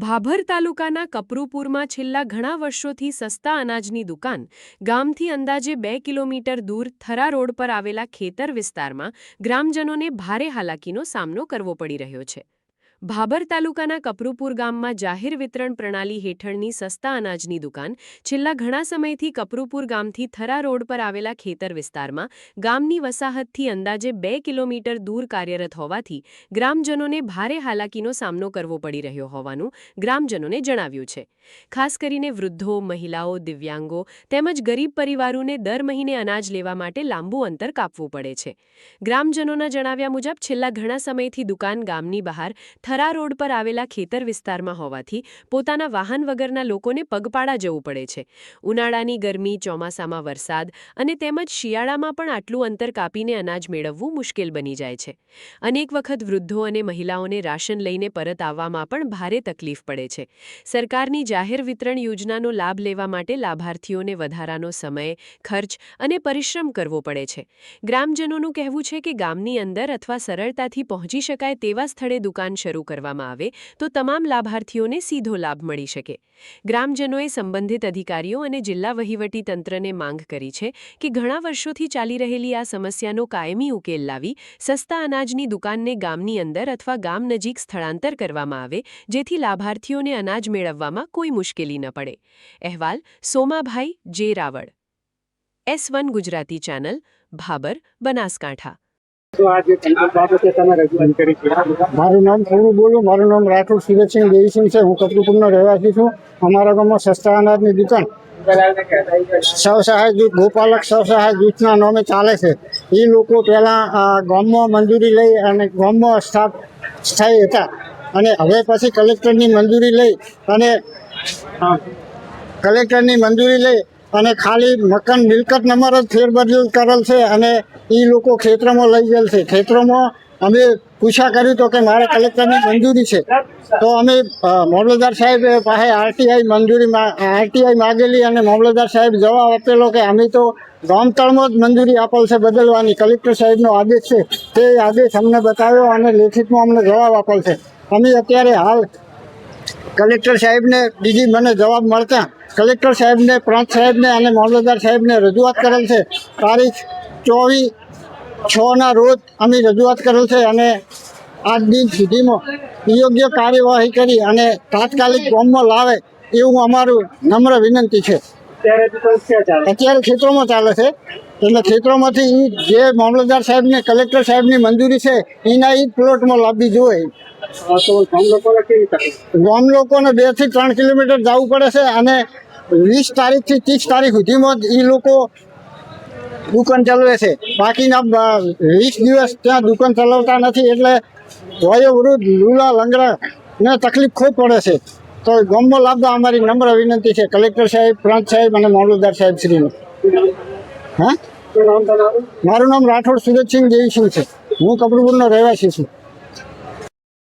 ભાભર તાલુકાના કપરુપુરમાં છેલ્લા ઘણા વર્ષોથી સસ્તા અનાજની દુકાન ગામથી અંદાજે 2 કિલોમીટર દૂર થરા રોડ પર આવેલા ખેતર વિસ્તારમાં ગ્રામજનોને ભારે હાલાકીનો સામનો કરવો પડી રહ્યો છે। ભાભર તાલુકાના કપરુપુર ગામમાં જાહેર વિતરણ પ્રણાલી હેઠળની સસ્તા અનાજની દુકાન છેલ્લા ઘણા સમયથી કપરુપુર ગામથી થરા રોડ પર આવેલા ખેતર વિસ્તારમાં ગામની વસાહતથી અંદાજે 2 કિલોમીટર દૂર કાર્યરત હોવાથી ગ્રામજનોને ભારે હાલાકીનો સામનો કરવો પડી રહ્યો હોવાનું ગ્રામજનોને જણાવ્યું છે। ખાસ કરીને વૃદ્ધો, મહિલાઓ, દિવ્યાંગો તેમજ ગરીબ પરિવારોને દર મહિને અનાજ લેવા માટે લાંબુ અંતર કાપવું પડે છે। ગ્રામજનોના જણાવ્યા મુજબ છેલ્લા ઘણા સમયથી દુકાન ગામની બહાર થરા રોડ પર આવેલા ખેતર વિસ્તારમાં હોવાથી પોતાના વાહન વગરના લોકોને પગપાળા જવું પડે છે। ઉનાળાની ગરમી, ચોમાસામાં વરસાદ અને તેમજ શિયાળામાં પણ આટલું અંતર કાપીને અનાજ મેળવવું મુશ્કેલ બની જાય છે। અનેક વખત વૃદ્ધો અને મહિલાઓને રાશન લઈને પરત આવવામાં પણ ભારે તકલીફ પડે છે। સરકારની જાહેર વિતરણ યોજનાનો લાભ લેવા માટે લાભાર્થીઓને વધારાનો સમય, ખર્ચ અને પરિશ્રમ કરવો પડે છે। ગ્રામજનોનું કહેવું છે કે ગામની અંદર અથવા સરળતાથી પહોંચી શકાય તેવા સ્થળે દુકાન શરૂ કરવામાં આવે તો તમામ લાભાર્થીઓને સીધો લાભ મળી શકે। ગ્રામજનોએ સંબંધિત અધિકારીઓ અને જિલ્લા વહીવટી તંત્રને માંગ કરી છે કે ઘણા વર્ષોથી ચાલી રહેલી આ સમસ્યાનો કાયમી ઉકેલ લાવી સસ્તા અનાજની દુકાનને ગામની અંદર અથવા ગામ નજીક સ્થળાંતર કરવામાં આવે જેથી લાભાર્થીઓને અનાજ મેળવવામાં કોઈ મુશ્કેલી ન પડે। અહેવાલ સોમાભાઈ જે રાવળ, S1 ગુજરાતી ચેનલ, ભાભર, બનાસકાંઠા। મારું નામ થોડું બોલું। મારું નામ રાઠોડ સુરતસિંહ દેવીસિંહ છે। હું કપરુપુરનો રહેવાસી છું। અમારા ગામમાં સસ્તા અનાજની દુકાન સ્વસહાય જૂથ, ગોપાલક સ્વસહાય જૂથના નામે ચાલે છે। એ લોકો પહેલાં ગામમાં મંજૂરી લઈ અને ગામમાં સ્થાયી હતા અને હવે પછી કલેક્ટરની મંજૂરી લઈ અને ખાલી મકાન મિલકત નંબર જ ફેરબદલ કરેલ છે અને એ લોકો ખેતરોમાં લઈ ગયેલ છે। ખેતરોમાં અમે પૂછા કર્યું તો કે મારે કલેક્ટરની મંજૂરી છે, તો અમે મામલતદાર સાહેબ પાસે આરટીઆઈ માગેલી અને મામલતદાર સાહેબ જવાબ આપેલો કે અમે તો ગામતળમાં જ મંજૂરી આપેલ છે બદલવાની। કલેક્ટર સાહેબનો આદેશ છે, તે આદેશ અમને બતાવ્યો અને લેખિતમાં અમને જવાબ આપેલ છે। અમે અત્યારે હાલ કલેક્ટર સાહેબને બીજી મને જવાબ મળતા કલેક્ટર સાહેબને, પ્રાંત સાહેબને અને મામલતદાર સાહેબને રજૂઆત કરેલ છે। તારીખ 24/6 રોજ અમે રજૂઆત કરેલ છે અને આજ દિન સુધીમાં યોગ્ય કાર્યવાહી કરી અને તાત્કાલિક ગામમાં લાવે એવું અમારું નમ્ર વિનંતી છે। અત્યારે ખેતરોમાં ચાલે છે એટલે ખેતરોમાંથી જે મામલતદાર સાહેબને, કલેક્ટર સાહેબની મંજૂરી છે એના જ પ્લોટમાં લાવવી જોઈએ। ગામ લોકોને 2 થી 3 કિલોમીટર જવું પડે છે અને 20 તારીખથી 30 તારીખ સુધીમાં જ એ લોકો દુકાન ચલાવે છે। બાકીના 20 દિવસ ત્યાં દુકાન ચલાવતા નથી એટલે વયોવૃદ્ધ, લૂલા લંગડાને તકલીફ ખૂબ પડે છે। તો ગામમાં લાવવા અમારી નમ્ર વિનંતી છે કલેક્ટર સાહેબ, પ્રાંત સાહેબ અને મામલતદાર સાહેબ શ્રીને। મારું નામ રાઠોડ સુરતસિંહ દેવીસિંહ છે। હું કપરુપુરનો રહેવાસી છું।